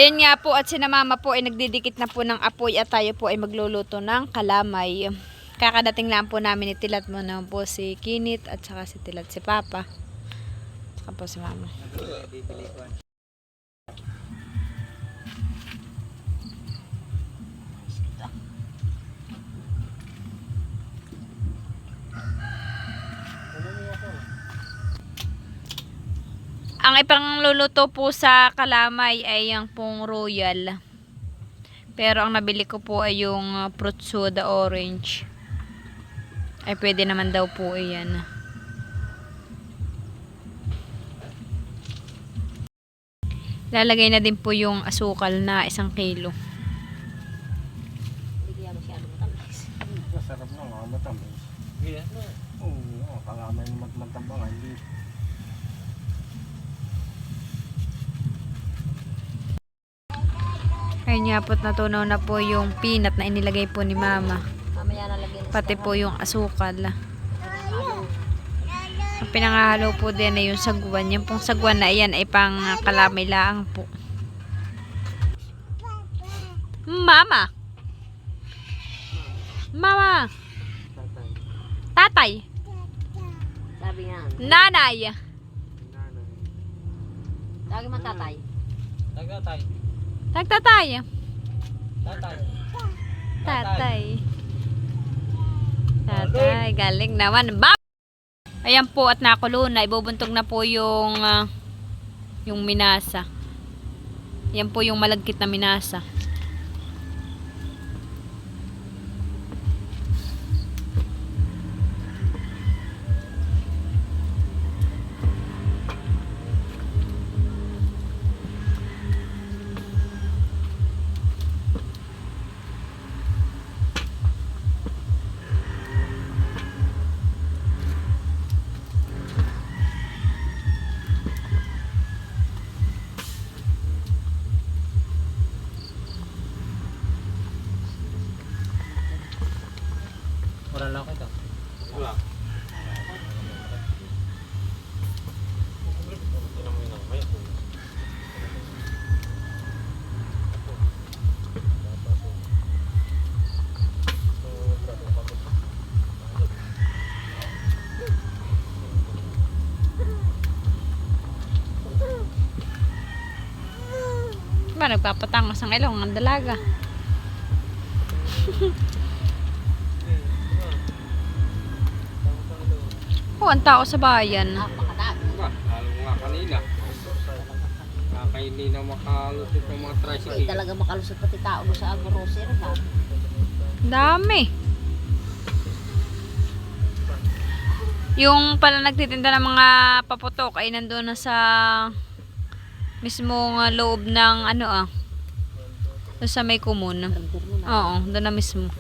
Ayan nga po at sina mama po ay nagdidikit na po ng apoy at tayo po ay magluluto ng kalamay. Kakadating lang po namin ni Tilat mo na po si Kinit at saka si Tilat si Papa. Saka po si mama. Ang ipangluluto po sa kalamay ay yung pong royal. Pero ang nabili ko po ay yung fruit soda orange. Ay pwede naman daw po iyan. Lalagay na din po yung asukal na 1 kilo. Hindi kaya masyadong matamis. Masarap na nga, matamis. Yeah. Oo, kalamay matambang. Hindi. Ayun nga po't natunaw na po yung peanut na inilagay po ni mama. Mamaya nalagyan na Pati po yung asukal. Ang pinangahalo po din ay yung sagwan. Yung pong sagwan na iyan ay pang kalamay laang po. Mama! Mama! Tatay! Sabi nga. Nanay! Lagi man tatay. Tagatay. Nagtatay! Tatay. Tatay. Tatay, galing naman. Bam! Ayan po at nakulo na. Ibubuntog na po yung minasa. Ayan po yung malagkit na minasa. Wala lang kita. Wala. Ba, nagpapatangos ang ilong ng dalaga. Ang tao sa bayan. Napakadami. Lalo nga kanina. Kaya hindi na makalusot ng mga Hindi tricycle. talaga makalusot pati tao doon sa grocery ba? Dami. Yung pala nagtitinda ng mga paputok ay nandoon na sa mismong loob ng doon sa may kumun. Oo, doon na mismo.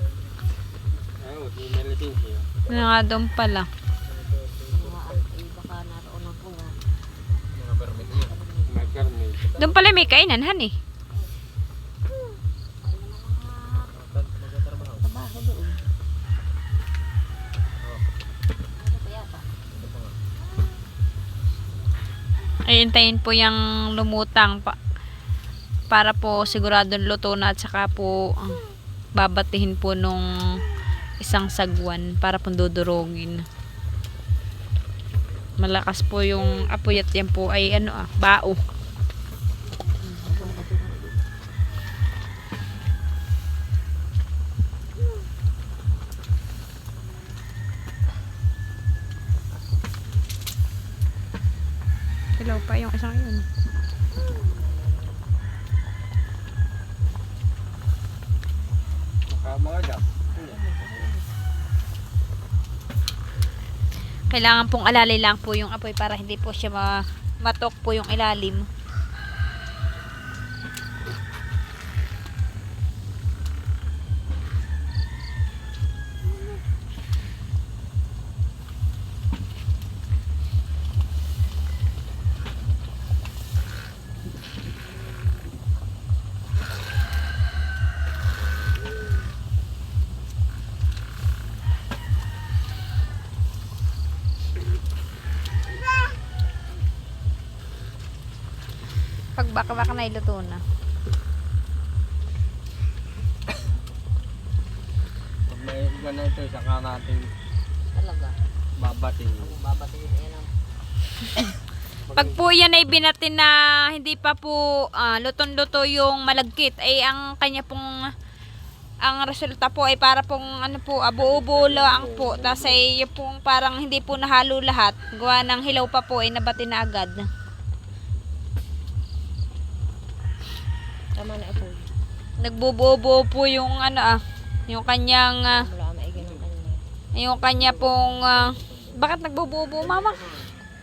Ayun, hindi may lisensya. Ano nga doon pala. Baka naroon ako nga. Mga permit yun. May permit. Doon pala may kainan, han eh. Trabaho doon. Ano kaya pa? Ay, hintayin po yung lumutang para po siguradong luto na at saka po babatihin po nung isang sagwan para po dudurogin. Malakas po yung apoy at yan po ay bao. Hello pa yung isang yun. Mga gas. Kailangan pong alalay lang po yung apoy para hindi po siya matok po yung ilalim. Pag baka na iluto na. ganito, saka natin Talaga. babating. Ang babatiin yan ang Pag po yan ay binatin na hindi pa po lutong-luto yung malagkit, ay ang kanya pong ang resulta po ay para pong ano po, buo-buo lang po. Tapos ay yung pong parang hindi po nahalo lahat. Gawa ng hilaw pa po ay nabati na agad. tama na ito. Nagbubuo-buo po yung yung kanyang Wala maigin ng kanya. yung kanya pong bakit nagbubuo-buo, mama?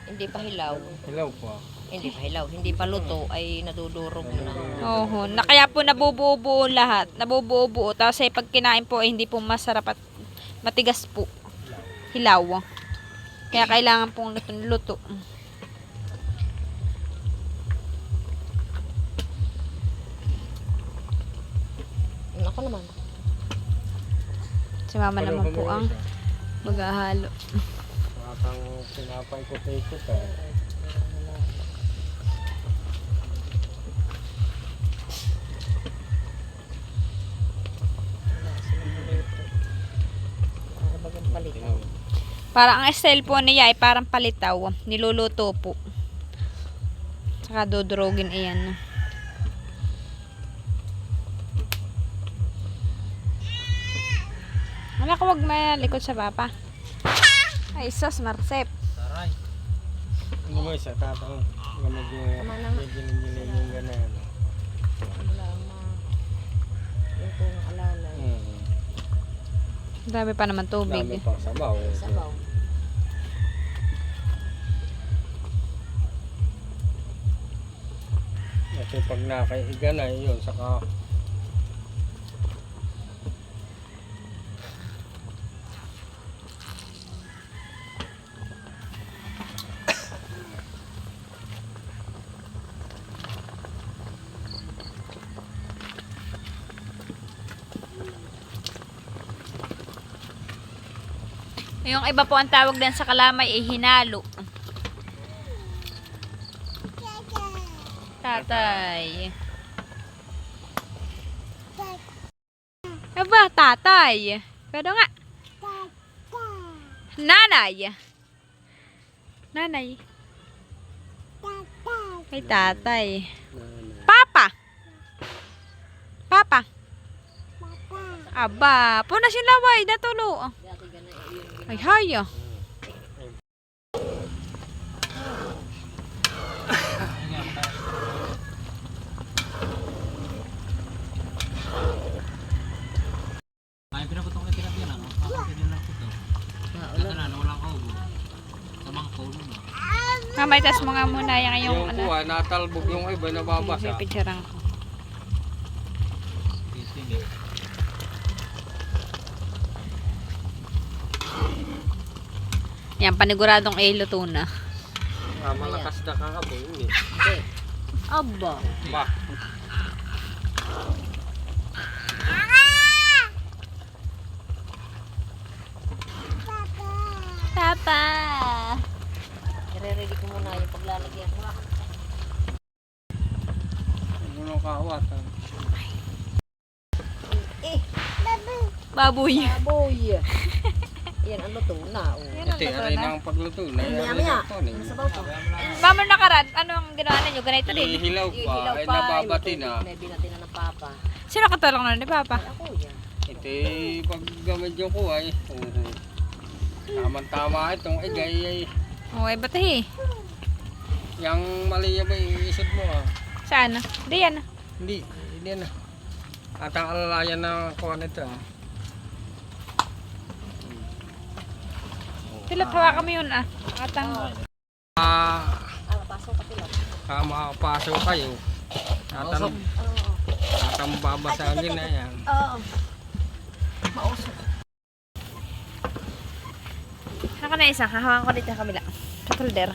Hindi pa hilaw. Hello po. Hindi pa hilaw. Hindi pa luto ay nadudurog na. Oho, na kaya po nabubuo-buo lahat. Nabubuo-buo. Tapos ay pag kinain po ay hindi po masarap at matigas po. Hilaw. Kaya kailangan pong luto. Ako naman. Si mama naman po ang maghahalo. Atang pinapay-ikot-ikot eh. Para bagang palitaw. Parang ang style po niya ay parang palitaw. Niluluto po. Saka dudurogin iyan. Wala ka wag malikot sa papa. Ay, sus, Marcep. Taray. Ano mo isa, tatang gamit yung ginigiling yung gano'n. Wala ang luto ng alalay. Ang dami pa naman tubig. Dami pang sabaw. Sabaw. Kasi pag nakaiga na yun, saka Yung iba po ang tawag din sa kalamay ay hinalo. Tatay. Aba, tatay. Pero nga. Nanay. Nanay. Ay, tatay. Papa. Papa. Aba, punas yung laway. Natulo. Dati ganun yun. Ay, haya. Ay, pinaputong na tinap yan, ano? Ako lang puto. Kaya na, walang kaubo. Samang kaubo na. Mamay, tas mo nga muna yung yung ano. kuha, natalbog yung iba, nababasa. Pipicturean ko. Tisting eh. Yan, paniguradong luto na. Malakas na kakaboy, hindi. Hindi. Aba. Ba, Papa! I-ready ko muna yung paglalagyan. ano kawat. Baboy. Baboy. Yan ang luto na. Oh. Yan ang Ito, luto aray na. ng pagluto na. Maya-maya. Sabaw pa. Mama nakaraan, ano ang ginawa ninyo? Ganito din. Ihilaw pa, Ihilaw ay pa. nababati yung na. tubig na binati na ng papa. Sino katulong na ni Papa? Ay, ako yan. Ito, pag gamit yung kuha, tamang-tama itong igay ay Okay, batahi. yung mali ba iisip mo ah. Saan? Di yan. Hindi na. At ang alalayan ng kuha nito ah. Pilot, hawakan mo yun Atang. Pasok ka pila. Makapasok kayo. Oo. Atang babasagin na yan. Oo. Mausok. Ako na isa. Hahawakan ko dito sa kabila. Sa folder.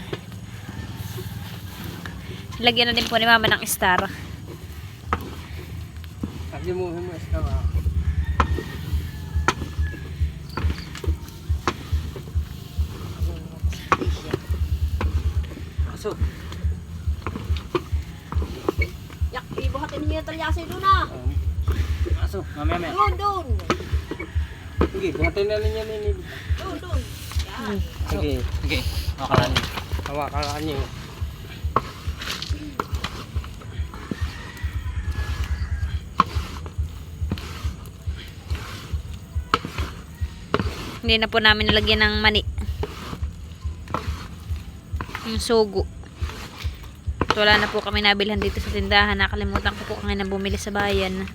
Lagyan na din po ni Mama ng star. Lagi mo humas ka ba? Pasok. Yak, ibuhatin niyo yung talyasi doon ah. Pasok. Mamaya. Doon. Sige, buhatin na ninyo ninyo. Sige, Sige, makalan. hawakan niyo. Hindi na po namin nalagyan ng mani. Yung sugo. At wala na po kami nabilhan dito sa tindahan. Nakalimutan ko po kanina bumili sa bayan.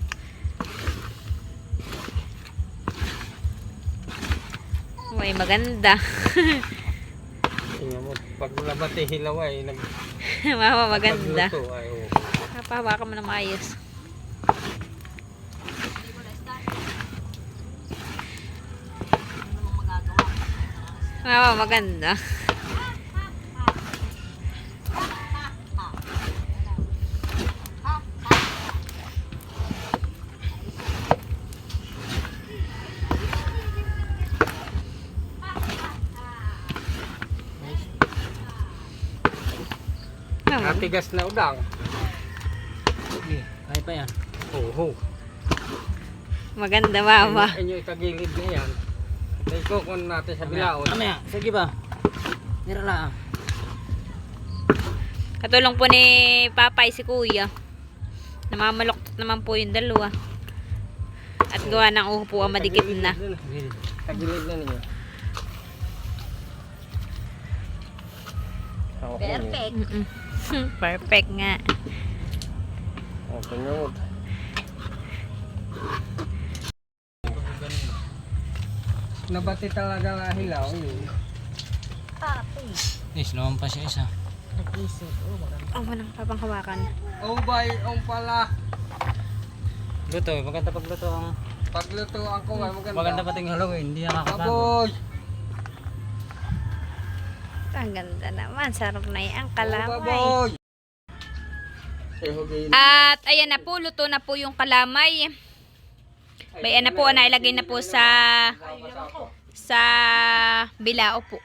Uy, maganda. Tingnan mo, pag labat eh, hilaw ay Mama, maganda. pagluto ay oh. Napahawakan mo na maayos. Mama, maganda. Mama, Natigas na udang. Sige, kaya pa yan. Oo. maganda, mama. Inyo ikagilid na yan. Ikukon natin sa bilaon. Mamaya, sige ba? Tira lang. Katulong po ni Papay si Kuya. Namamaloktot naman po yung dalawa. At gawa ng uho ang madikit na. Kagilid na ninyo. Perfect. Mm-mm. Perfect nga. Okay nyo. Nabati talaga nga hilaw. Yes, naman pa siya isa. Nag-isip. Oh, maganda. Oh, walang papang hawakan. Oh bay, pala. Luto, maganda pagluto ang... Pagluto ako nga maganda. Maganda pating Halloween, hindi nakakapagod. Baboy! Ang ganda naman. Sarap na yung kalamay. Baboy! Sehugin. At ayan na po. Luto na po yung kalamay. Bayan na po. Nailagay na po sa bilao po.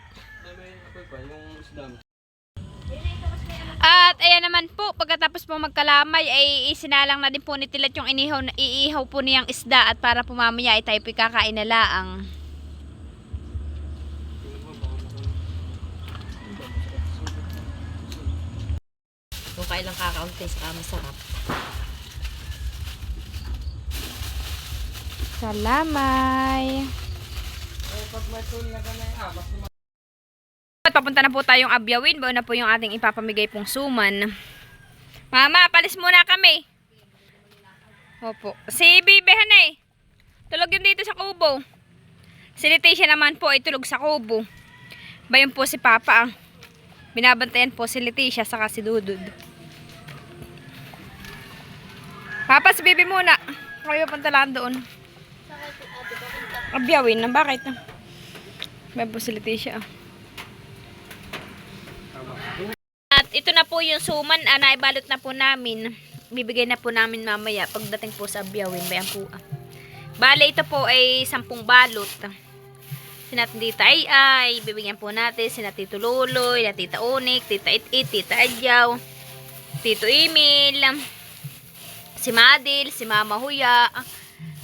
At ayan naman po, pagkatapos po magkalamay ay isinalang na din po ni Tilat yung iihaw po niyang isda at para po mamaya ay tayo po kakain na laang. Kung kailang kakaunti sa masarap. Salamay. Pag may tool na ganay, mas At papunta na po tayong Abyawin. Baon na po yung ating ipapamigay pong suman. Mama, palis muna kami. Opo. Si Bibe Hanay. Tulog yun dito sa kubo. Si Leticia naman po ay tulog sa kubo. Bayon po si Papa. Binabantayan po si Leticia saka si Dudud. Papa, si Bibe muna. Kayo punta lang doon. Abyawin na. Bakit? Bayon po si Leticia. At ito na po yung suman, naibalot na po namin. Bibigay na po namin mamaya pagdating po sa Abyawin. Bayan po. Bale, ito po ay 10 balot. Sinatin Tita ay bibigyan po natin. Sina Tito Luloy, Tita Onik, Tita It-It, Tita Adyaw, Tito Emil, si Madil, si Mama Huya,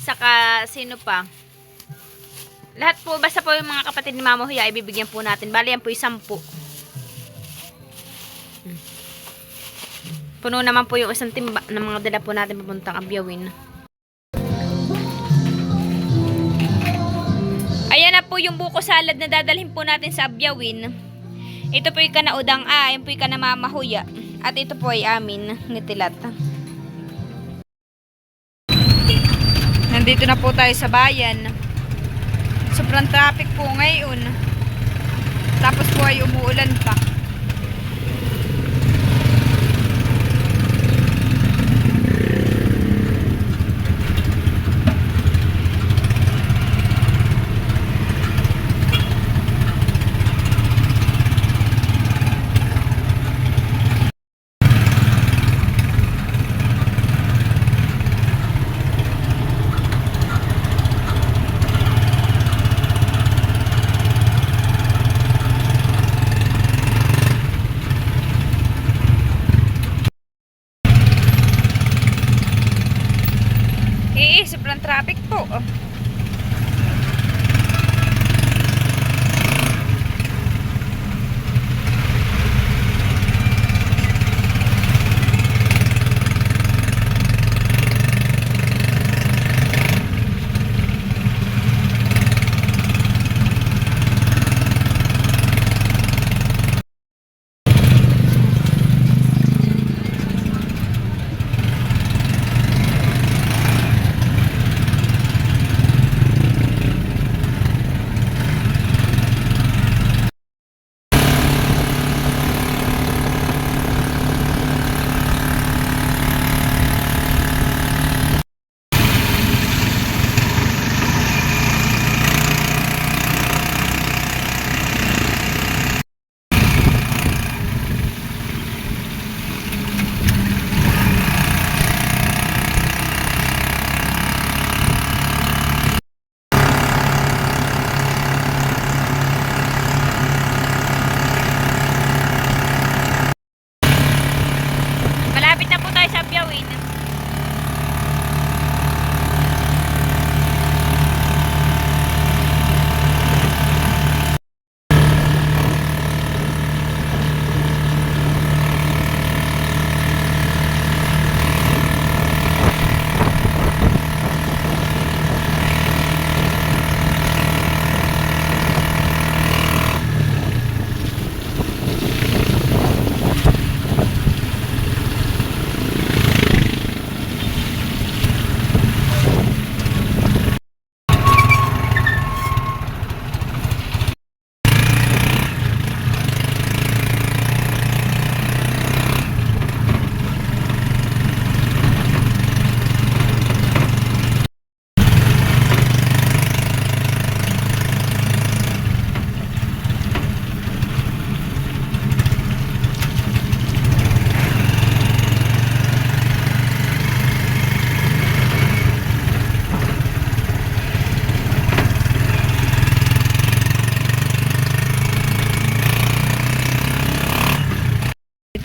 saka sino pa? Lahat po, basta po yung mga kapatid ni Mama Huya ay bibigyan po natin. Bale, yan po yung 10. Puno naman po yung isang timba ng mga dala po natin papuntang Abyawin. Ayan na po yung buko salad na dadalhin po natin sa Abyawin. Ito po yung kanaudang ayon po yung kanamamahuya. At ito po ay amin ni Tilat. Nandito na po tayo sa bayan. Sobrang traffic po ngayon. Tapos po ay umuulan pa. Sobrang traffic po.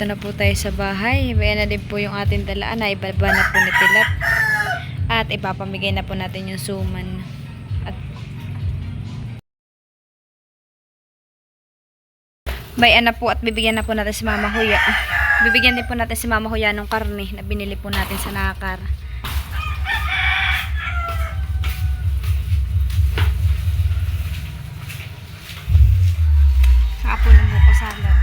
nandito na po tayo sa bahay. Bayan na din po yung ating dalaan na ibaba na po ni Tilat. At ipapamigay na po natin yung suman. At bayan na po at bibigyan na po natin si Mama Huya. Bibigyan din po natin si Mama Huya ng karne na binili po natin sa Nakar. Saka po ng buko salad.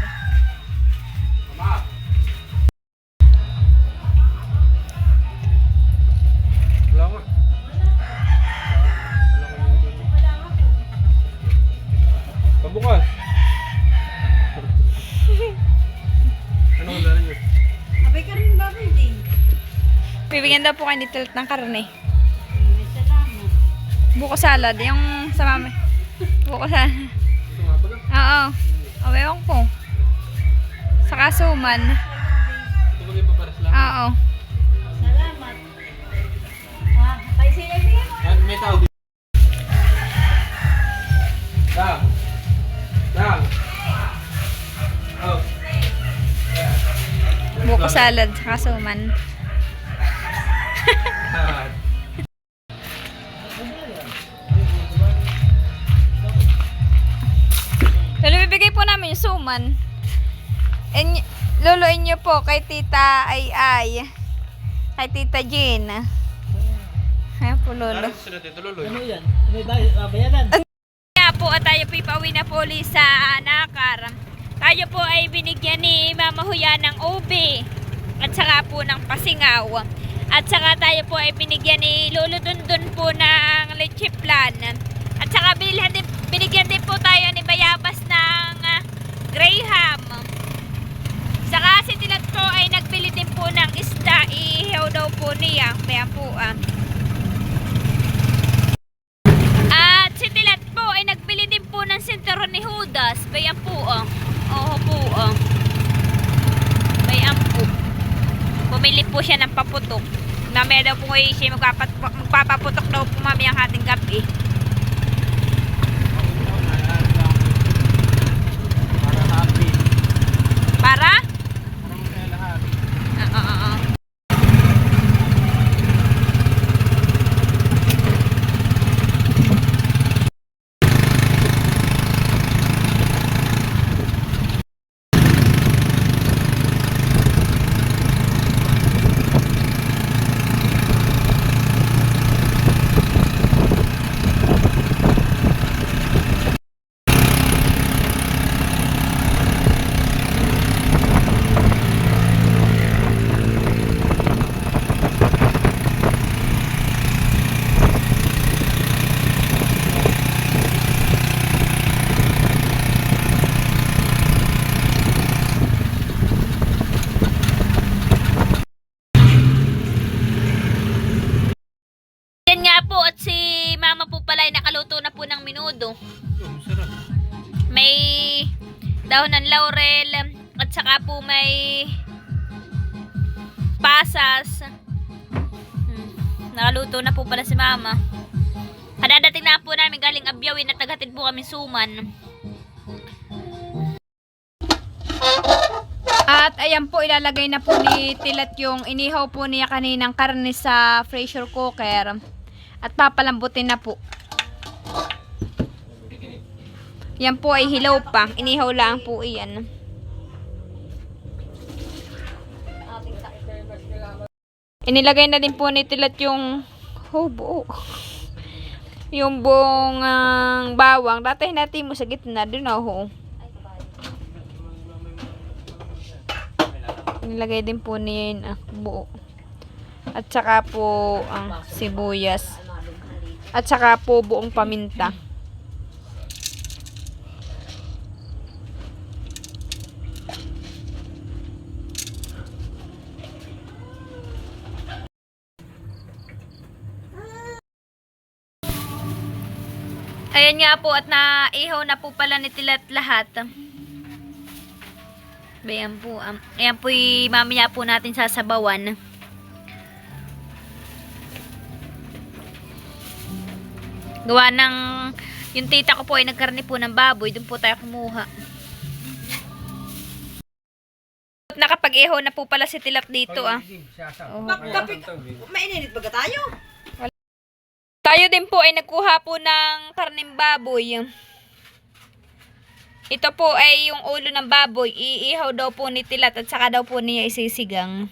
Wala nga. Pabukas. Anong dala niyo? Abay ka rin ba din? Bibigyan daw po kayo ni Tilat ng karne. Buko salad. Yung sa mami. Buko salad. Ito nga baga. Oo. O, ewan ko. Saka suman. Ito bagay pa para sa lahat. Oo. Salamat. Ah, tayo sila din. May tao dito. Dang. Dang. Oh. Buko salad. Saka suman. Lalo bibigay po namin yung suman. Luluin nyo po kay Tita Ay. Kay Tita Jean. Ayan po, lolo. Ano sila dito, Lolo? Ano yan? May bayaran. Kaya po at tayo po ipauwi na po ulit sa Nakar. Tayo po ay binigyan ni Mama Huya ng ube at saka po ng pasingaw. At saka tayo po ay binigyan ni Lolo Dundun po ng leche plan. At saka binigyan din po tayo ni Bayabas ng Graham. Saka si Tilat po ay nagbili din po ng isda. Iihaw daw po niya. Kaya po At si Tilat po ay nagbili din po ng sinturon ni Judas. Bayan po Oo po Bayan po. Bumili po siya ng paputok. Mamaya daw po siya magpapaputok daw po mamaya ang ating gabi. Para happy. Para? Para masaya lahat. Oo. Yan nga po at si Mama po pala ay nakaluto na po ng menudo. Oh, sarap. May dahon ng laurel at saka po may pasas. Nakaluto na po pala si Mama. Kadadating na po namin galing Abyawin at naghatid po kami suman. At ayan po, ilalagay na po ni Tilat yung inihaw po niya kaninang karne sa pressure cooker. At papalambutin na po. Yan po ay hilaw pa. Inihaw lang po iyan. Inilagay na din po ni Tilat yung buo. Yung buong bawang. Dati natin mo sa gitna. Doon Inilagay din po niya yun buo. At saka po ang sibuyas. At saka po buong paminta. Ayan nga po at naihaw na po pala ni Tilat lahat. Ayan po. Ayan po mamaya po natin sasabawan. Gawa ng yung tita ko po ay nagkarne po ng baboy. Doon po tayo kumuha. Nakapag-iho na po pala si Tilat dito ah. Oh. Maininit baga tayo? Tayo din po ay nagkuha po ng karning baboy. Ito po ay yung ulo ng baboy. Iihaw daw po ni Tilat at saka daw po niya isisigang.